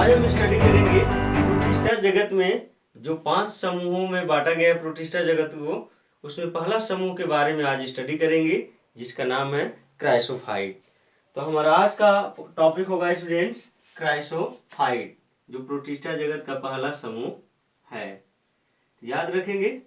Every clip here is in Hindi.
आज हम स्टडी करेंगे प्रोटिस्टा जगत में जो 5 समूहों में बांटा गया है प्रोटिस्टा जगत को, उसमें पहला समूह के बारे में आज स्टडी करेंगे जिसका नाम है क्राइसोफाइट। तो हमारा आज का टॉपिक होगा स्टूडेंट्स क्राइसोफाइट, जो प्रोटिस्टा जगत का पहला समूह है। याद रखेंगे।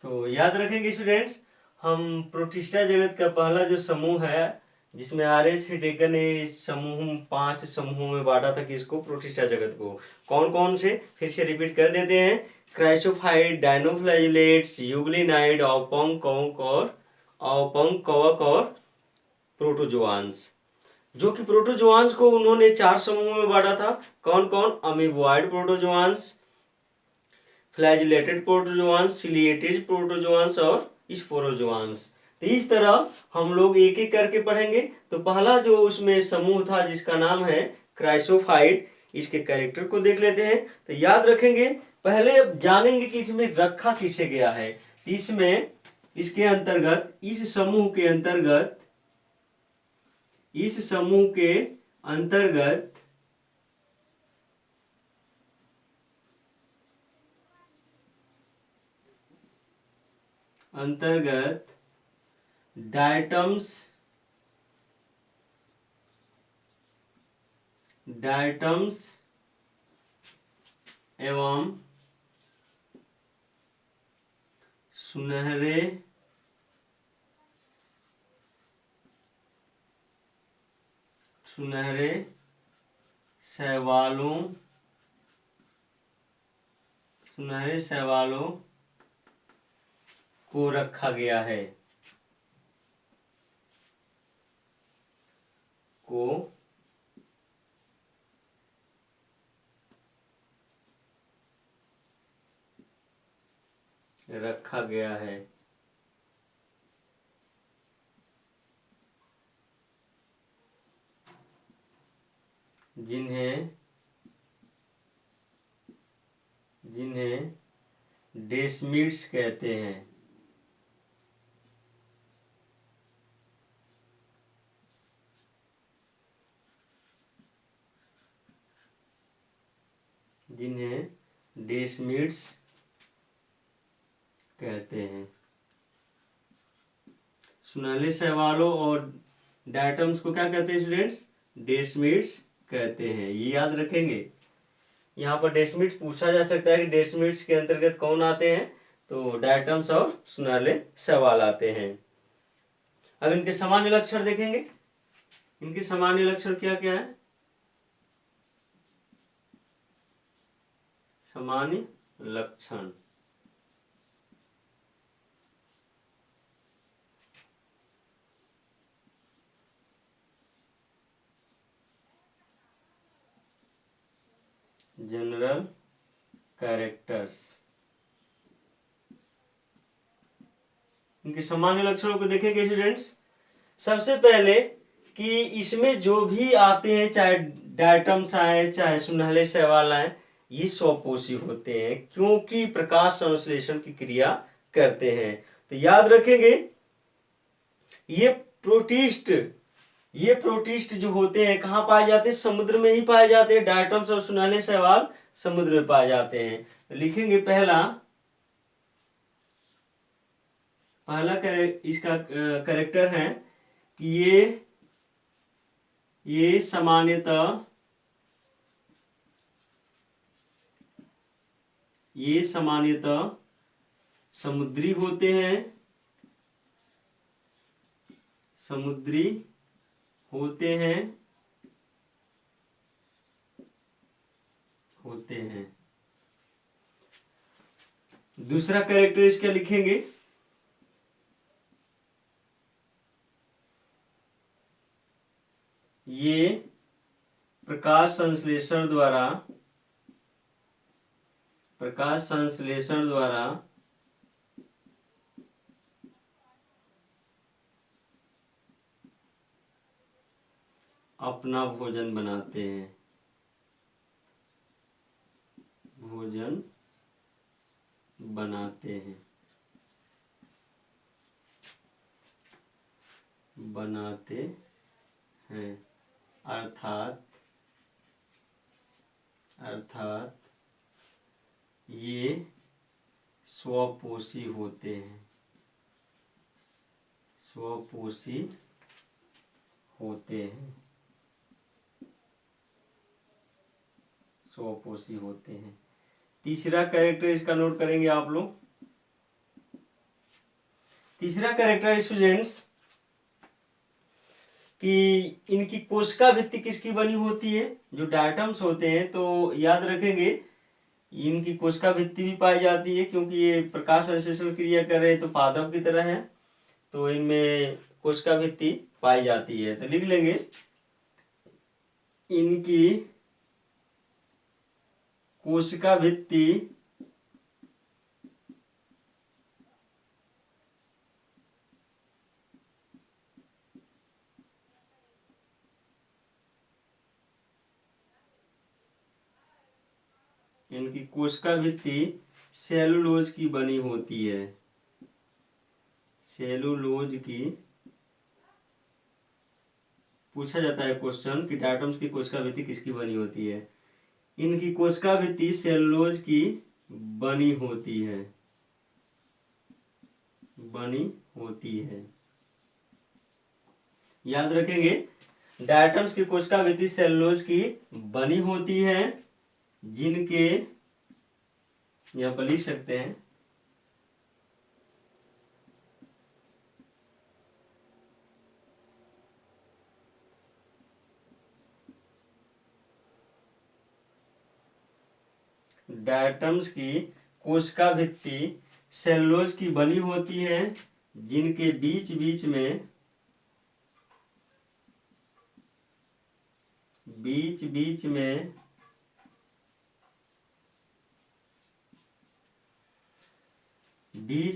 तो याद रखेंगे स्टूडेंट्स, हम प्रोटिस्टा जगत का पहला जो समूह है जिसमें आर.एच. हिडेगर ने समूह 5 समूहों में बांटा था कि इसको प्रोटिस्टा जगत को। कौन कौन से फिर से रिपीट कर देते हैं। क्राइसोफाइट, डायनोफ्लैजिलेट्स, यूग्लिनाइड, औपंकवक और प्रोटोजोआंस। जो कि प्रोटोजोआंस को उन्होंने 4 समूहों में बांटा था। कौन कौन? अमीबॉइड प्रोटोजोआंस, फ्लैजिलेटेड प्रोटोजोआंस, सिलिएटेड प्रोटोजोआंस और स्पोरोजोआंस। तो इस तरह हम लोग एक एक करके पढ़ेंगे। तो पहला जो उसमें समूह था जिसका नाम है क्राइसोफाइट, इसके कैरेक्टर को देख लेते हैं। तो याद रखेंगे, पहले अब जानेंगे कि इसमें रखा किसे गया है। इसमें इसके अंतर्गत इस समूह के अंतर्गत डायटम्स एवं सुनहरे शैवालों को रखा गया है। जिन्हें डेस्मिड्स कहते हैं। सुनहरे शैवालों और डायटम्स को क्या कहते हैं स्टूडेंट्स? डेस्मिड्स कहते हैं। ये याद रखेंगे। यहाँ पर डेस्मिड्स पूछा जा सकता है कि डेस्मिड्स के अंतर्गत कौन आते हैं, तो डायटम्स और सुनहरे शैवाल आते हैं। अब इनके सामान्य लक्षण देखेंगे। इनके सामान्य लक्षण क्या क्या है? सामान्य लक्षण जनरल कैरेक्टर्स। इनके सामान्य लक्षणों को देखेंगे स्टूडेंट्स। सबसे पहले कि इसमें जो भी आते हैं, चाहे डायटम्स आए चाहे सुनहरे शैवाल आए, ये स्वपोषी होते हैं क्योंकि प्रकाश संश्लेषण की क्रिया करते हैं। तो याद रखेंगे, ये प्रोटिस्ट जो होते हैं कहाँ पाए जाते हैं? समुद्र में ही पाए जाते हैं। डायटम्स और सुनहरे शैवाल समुद्र में पाए जाते हैं। लिखेंगे पहला इसका कैरेक्टर है कि ये सामान्यतः समुद्री होते हैं। दूसरा कैरेक्टर इसका लिखेंगे, ये प्रकाश संश्लेषण द्वारा अपना भोजन बनाते हैं, बनाते हैं, अर्थात ये स्वपोषी होते हैं, स्वपोषी होते हैं। तीसरा कैरेक्टर इसका नोट करेंगे आप लोग। तीसरा कैरेक्टर स्टूडेंट्स कि इनकी कोशिका भित्ति किसकी बनी होती है। जो डायटम्स होते हैं तो याद रखेंगे इनकी कोशिका भित्ति भी पाई जाती है, क्योंकि ये प्रकाश संश्लेषण क्रिया कर रहे हैं तो पादप की तरह है, तो इनमें कोशिका भित्ति पाई जाती है। तो लिख लेंगे इनकी कोशिका भित्ति सेलुलोज की बनी होती है, पूछा जाता है क्वेश्चन कि डायटम्स की कोशिका भित्ति किसकी बनी होती है। इनकी कोशिका भित्ति सेलुलोज की बनी होती है। याद रखेंगे डायटम्स की कोशिका भित्ति सेलुलोज की बनी होती है, जिनके यहाँ पर लिख सकते हैं डायटम्स की कोशिका भित्ति सेलुलोज की बनी होती है, जिनके बीच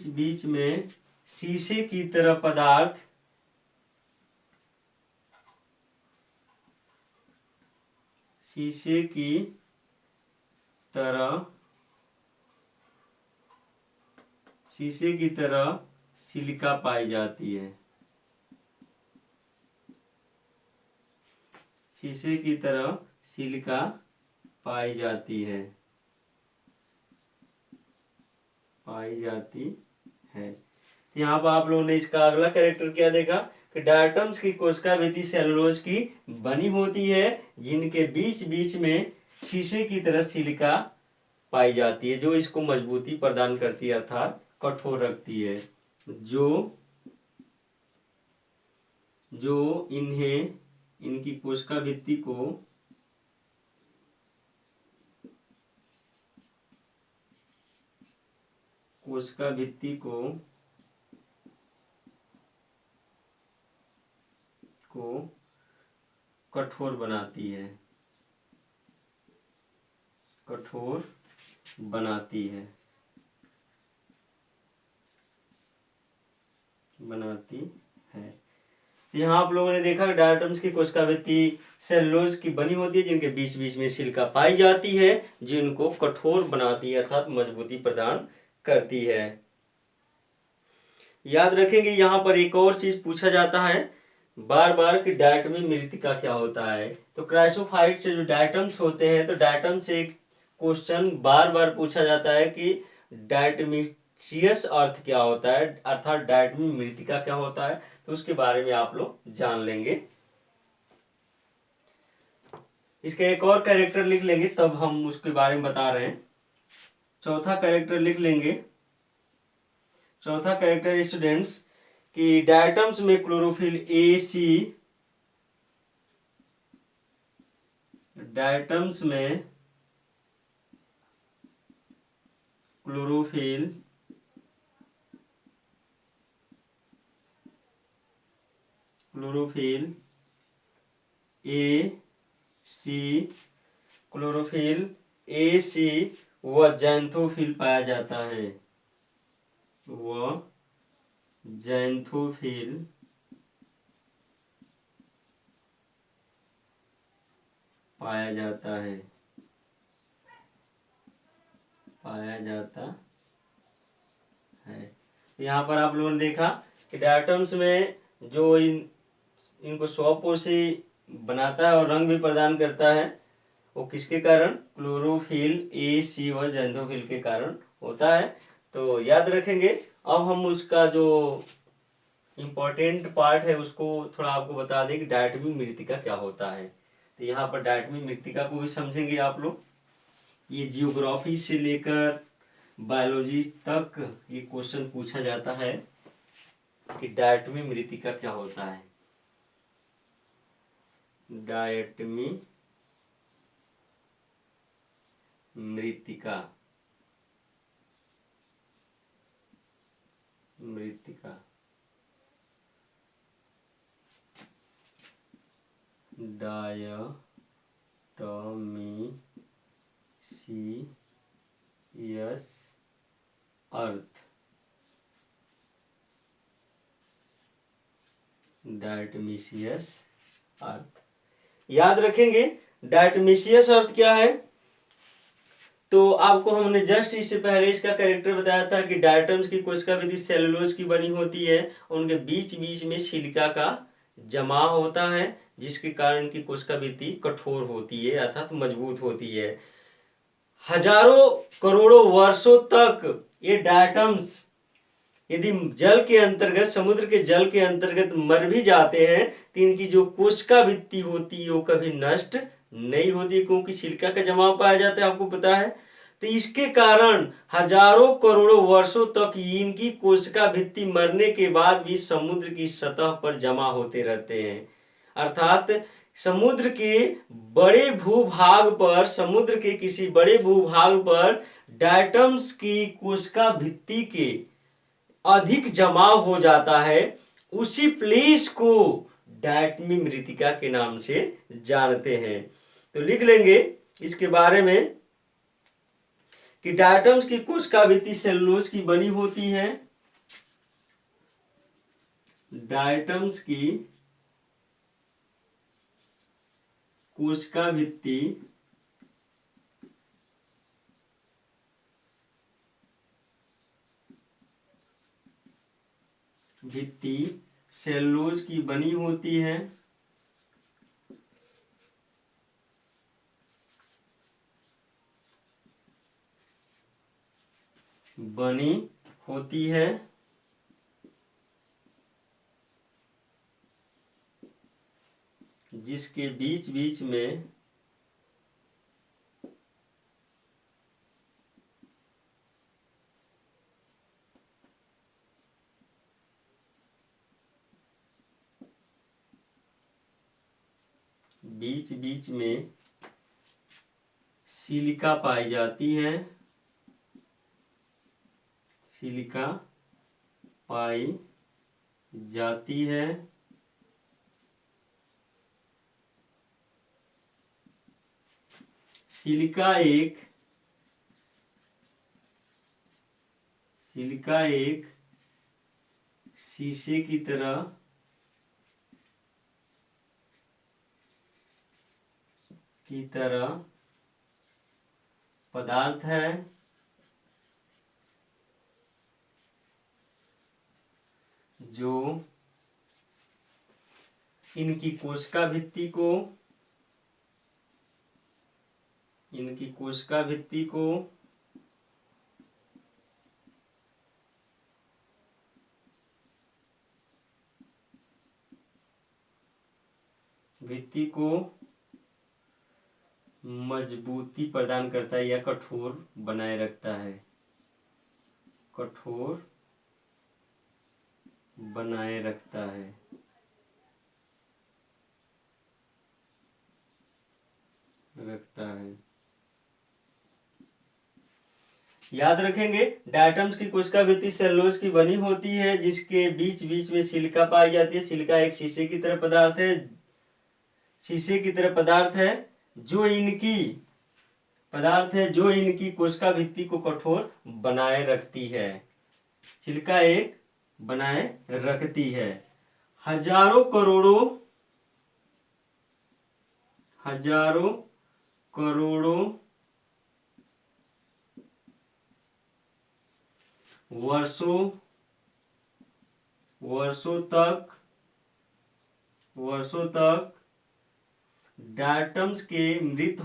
बीच में शीशे की तरह पदार्थ शीशे की तरह सिलिका पाई जाती है। शीशे की तरह सिलिका पाई जाती है। यहाँ पर आप लोगों ने इसका अगला कैरेक्टर क्या देखा कि डायटम्स की कोशिका भित्ति सेलुलोज की बनी होती है, जिनके बीच बीच में शीशे की तरह सिलिका पाई जाती है, जो इसको मजबूती प्रदान करती है अर्थात कठोर रखती है, जो इन्हें इनकी कोशिका भित्ति को कठोर बनाती है। यहाँ आप लोगों ने देखा डायटम्स की कोशिका भित्ति सेलुलोज की बनी होती है, जिनके बीच बीच में सिलिका पाई जाती है, जिनको कठोर बनाती है अर्थात मजबूती प्रदान करती है। याद रखेंगे यहाँ पर एक और चीज पूछा जाता है बार बार कि डायटमी मृतिका क्या होता है। तो क्राइसोफाइट से जो डायटम्स होते हैं, तो डायटम से एक क्वेश्चन बार बार पूछा जाता है कि डायटमीशियस अर्थ क्या होता है, अर्थात डायटमी मृतिका क्या होता है। तो उसके बारे में आप लोग जान लेंगे। इसका एक और कैरेक्टर लिख लेंगे, तब हम उसके बारे में बता रहे हैं। चौथा कैरेक्टर लिख लेंगे। चौथा कैरेक्टर स्टूडेंट्स कि डायटम्स में chlorophyll A C, chlorophyll chlorophyll A C chlorophyll A सी व जैंथोफिल पाया जाता है। व जैंथोफिल पाया जाता है यहाँ पर आप लोगों ने देखा कि डायटम्स में जो इनको स्वपोषी बनाता है और रंग भी प्रदान करता है, वो किसके कारण? क्लोरोफिल ए सी व जैंथोफिल के कारण होता है। तो याद रखेंगे। अब हम उसका जो इम्पोर्टेंट पार्ट है उसको थोड़ा आपको बता दें कि डायटमी मृत्तिका क्या होता है। तो यहाँ पर डायटमी मृत्तिका को भी समझेंगे आप लोग। ये जियोग्राफी से लेकर बायोलॉजी तक ये क्वेश्चन पूछा जाता है कि डायटमी मृत्तिका क्या होता है। डायटमी मृत्तिका डायटमीसियस अर्थ। डायटमीसियस अर्थ याद रखेंगे। डायटमीसियस अर्थ क्या है? तो आपको हमने जस्ट इससे पहले इसका कैरेक्टर बताया था कि डायटम्स की कोशिका विधि सेलुलोज की बनी होती है। उनके बीच बीच में सिलिका का जमाव होता है, जिसके कारण की कोशिका भित्ति कठोर होती है अर्थात मजबूत होती है। हजारों करोड़ों वर्षों तक ये डायटम्स यदि जल के अंतर्गत, समुद्र के जल के अंतर्गत मर भी जाते हैं तो इनकी जो कोशिका भित्ति होती है वो कभी नष्ट नहीं होती, क्योंकि सिलिका का जमाव पाया जाता है, आपको पता है। तो इसके कारण हजारों करोड़ों वर्षों तक इनकी कोशिका भित्ति मरने के बाद भी समुद्र की सतह पर जमा होते रहते हैं। अर्थात समुद्र के बड़े भूभाग पर, समुद्र के किसी बड़े भूभाग पर डायटम्स की कोशिका भित्ति के अधिक जमाव हो जाता है। उसी प्लेस को डायटमी मृत्तिका के नाम से जानते हैं। तो लिख लेंगे इसके बारे में कि डायटम्स की कोशिका भित्ति सेलुलोज की बनी होती है। डायटम्स की कोशिका भित्ति सेलुलोज की बनी होती है। जिसके बीच बीच में सिलिका पाई जाती है। सिलिका पाई जाती है। सिलिका एक शीशे की तरह पदार्थ है जो इनकी कोशिका भित्ति को मजबूती प्रदान करता है या कठोर बनाए रखता है। याद रखेंगे, डायटम्स की कोशिका भित्ति सेलुलोज की बनी होती है, जिसके बीच बीच में सिलिका पाई जाती है। सिलिका एक शीशे की तरह पदार्थ है, शीशे की तरह पदार्थ है जो इनकी कोशिका भित्ति को कठोर बनाए रखती है। सिलिका एक बनाए रखती है। हजारों करोड़ों वर्षों तक डायटम्स के मृत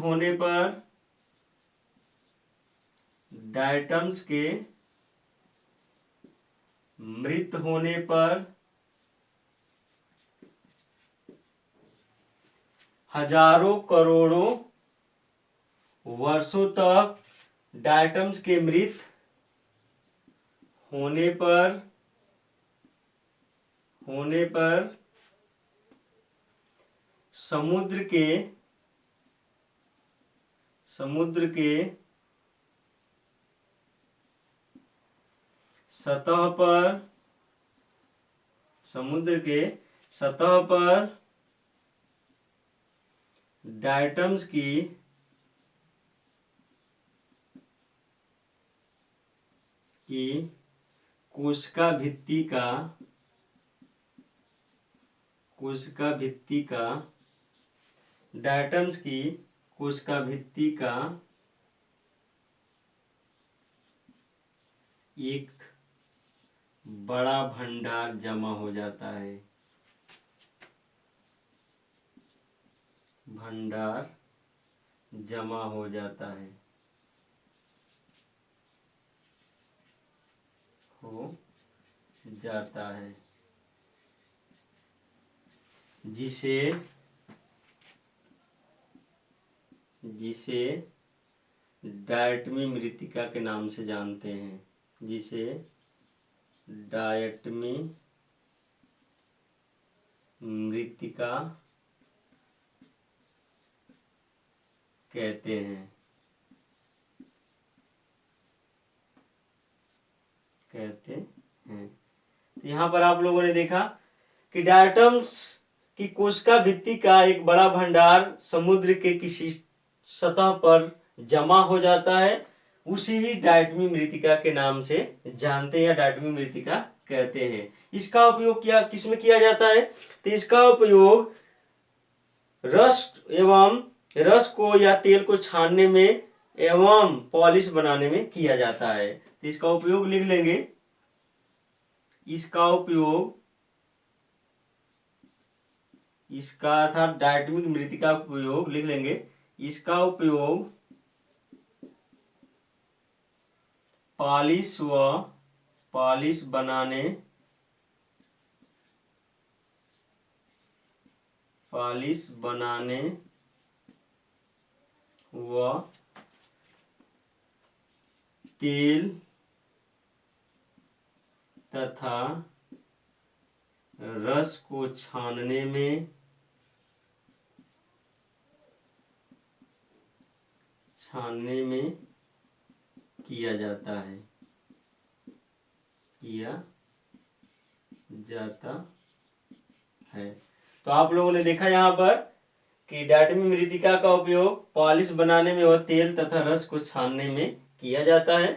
होने पर हजारों करोड़ों वर्षों तक डायटम्स के मृत होने पर समुद्र के सतह पर डायटम्स की कोशिका भित्ति का एक बड़ा भंडार जमा हो जाता है। जिसे डायटमी मृत्तिका के नाम से जानते हैं। जिसे डायटमी मृत्तिका कहते हैं। तो यहाँ पर आप लोगों ने देखा कि डायटम्स की कोशिका भित्ति का एक बड़ा भंडार समुद्र के किसी सतह पर जमा हो जाता है, उसी ही डायटमी मृत्तिका के नाम से जानते हैं या डायटमी मृत्तिका कहते हैं। इसका उपयोग किस में किया जाता है? तो इसका उपयोग रस को या तेल को छानने में एवं पॉलिश बनाने में किया जाता है। तो इसका उपयोग लिख लेंगे। इसका अर्थात डायटमिक मृत्तिका का उपयोग लिख लेंगे। इसका उपयोग पॉलिश बनाने व तेल तथा रस को छानने में किया जाता है। तो आप लोगों ने देखा यहाँ पर कि डायटमी मृत्तिका का उपयोग पॉलिश बनाने में व तेल तथा रस को छानने में किया जाता है।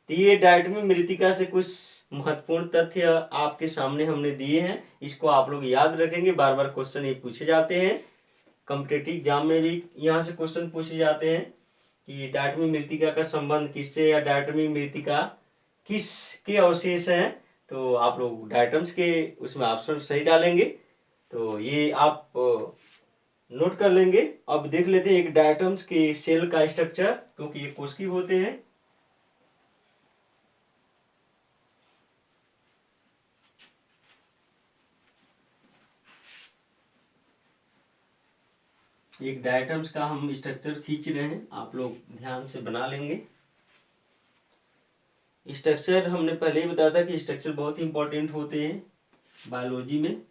तो ये डायटमी मृत्तिका से कुछ महत्वपूर्ण तथ्य आपके सामने हमने दिए हैं। इसको आप लोग याद रखेंगे। बार बार क्वेश्चन ये पूछे जाते हैं, कॉम्पिटिटिव एग्जाम में भी यहाँ से क्वेश्चन पूछे जाते हैं कि डायटमी मृत्तिका का संबंध किससे या डायटमी मृत्तिका किसके अवशेष हैं। तो आप लोग डायटम्स के उसमें ऑप्शन सही डालेंगे। तो ये आप नोट कर लेंगे। अब देख लेते हैं एक डायटम्स के सेल का स्ट्रक्चर, क्योंकि ये कोशिकीय होते हैं। एक डायटम्स का हम स्ट्रक्चर खींच रहे हैं, आप लोग ध्यान से बना लेंगे। स्ट्रक्चर हमने पहले ही बताया था कि स्ट्रक्चर बहुत ही इंपॉर्टेंट होते हैं बायोलॉजी में।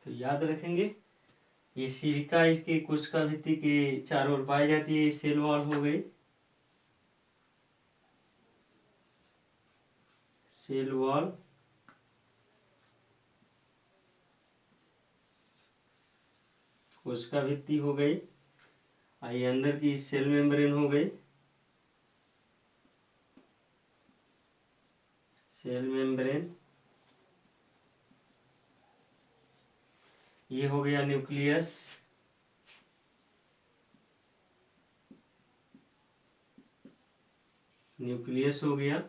तो याद रखेंगे ये सिलिका इसके कोशिका भित्ति के चारों ओर पाई जाती है। सेल वॉल हो गई, सेल वॉल, कोशिका भित्ति हो गई, और ये अंदर की सेल मेम्ब्रेन हो गई, सेल मेम्ब्रेन। ये हो गया न्यूक्लियस, न्यूक्लियस हो गया।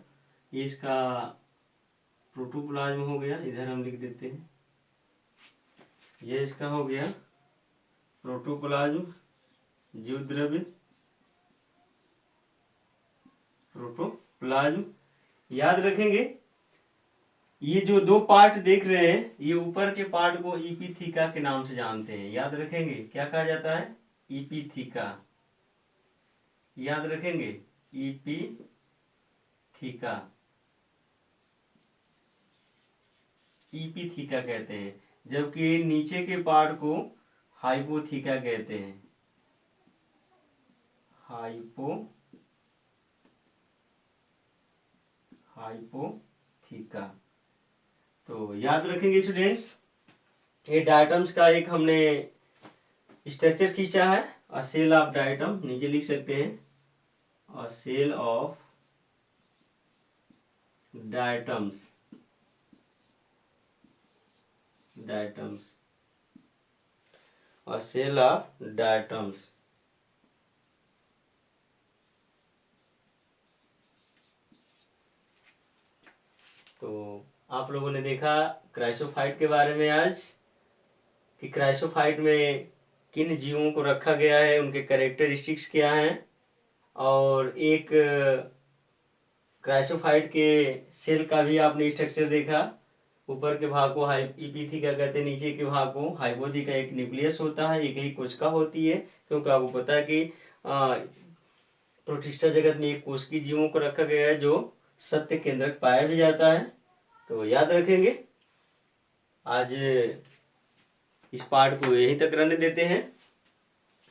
ये इसका प्रोटोप्लाज्म हो गया, इधर हम लिख देते हैं। ये इसका हो गया प्रोटोप्लाज्म, जीव द्रव्य, प्रोटोप्लाज्म। याद रखेंगे ये जो दो पार्ट देख रहे हैं, ये ऊपर के पार्ट को इपिथीका के नाम से जानते हैं। याद रखेंगे क्या कहा जाता है? इपिथीका। याद रखेंगे इपिथीका, इपिथीका कहते हैं, जबकि नीचे के पार्ट को हाइपोथीका कहते हैं। हाइपोथीका। तो याद रखेंगे स्टूडेंट्स, ये डायटम्स का एक हमने स्ट्रक्चर खींचा है। अ सेल ऑफ डायटम, नीचे लिख सकते हैं a cell of diatoms, diatoms, a cell of diatoms. तो आप लोगों ने देखा क्राइसोफाइट के बारे में आज, कि क्राइसोफाइट में किन जीवों को रखा गया है, उनके कैरेक्टरिस्टिक्स क्या हैं, और एक क्राइसोफाइट के सेल का भी आपने स्ट्रक्चर देखा। ऊपर के भाग को इपिथीका कहते हैं, नीचे के भाग को हाइपोथीका। एक न्यूक्लियस होता है, एक ही कोशिका होती है, क्योंकि आपको पता है कि प्रोटिस्टा जगत में एक कोशिकीय जीवों को रखा गया है जो सत्य केंद्रक पाया भी जाता है। तो याद रखेंगे। आज इस पार्ट को यहीं तक रहने देते हैं।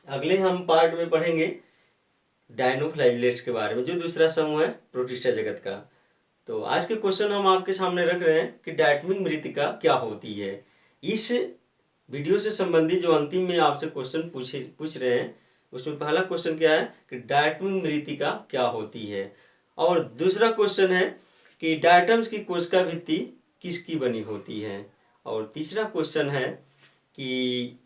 अगले हम पार्ट में पढ़ेंगे डायनोफ्लैजिलेट्स के बारे में, जो दूसरा समूह है प्रोटिस्टा जगत का। तो आज के क्वेश्चन हम आपके सामने रख रहे हैं कि डायटमिक मृत्तिका क्या होती है। इस वीडियो से संबंधित जो अंतिम में आपसे क्वेश्चन पूछ रहे हैं, उसमें पहला क्वेश्चन क्या है कि डायटमिक मृत्तिका क्या होती है, और दूसरा क्वेश्चन है कि डायटम्स की कोशिका भित्ति किसकी बनी होती है, और तीसरा क्वेश्चन है कि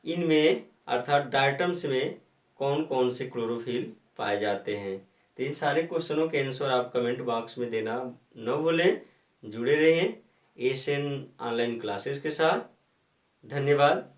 इनमें अर्थात डायटम्स में कौन कौन से क्लोरोफिल पाए जाते हैं। तो इन सारे क्वेश्चनों के आंसर आप कमेंट बॉक्स में देना न भूलें। जुड़े रहें एशियन ऑनलाइन क्लासेस के साथ। धन्यवाद।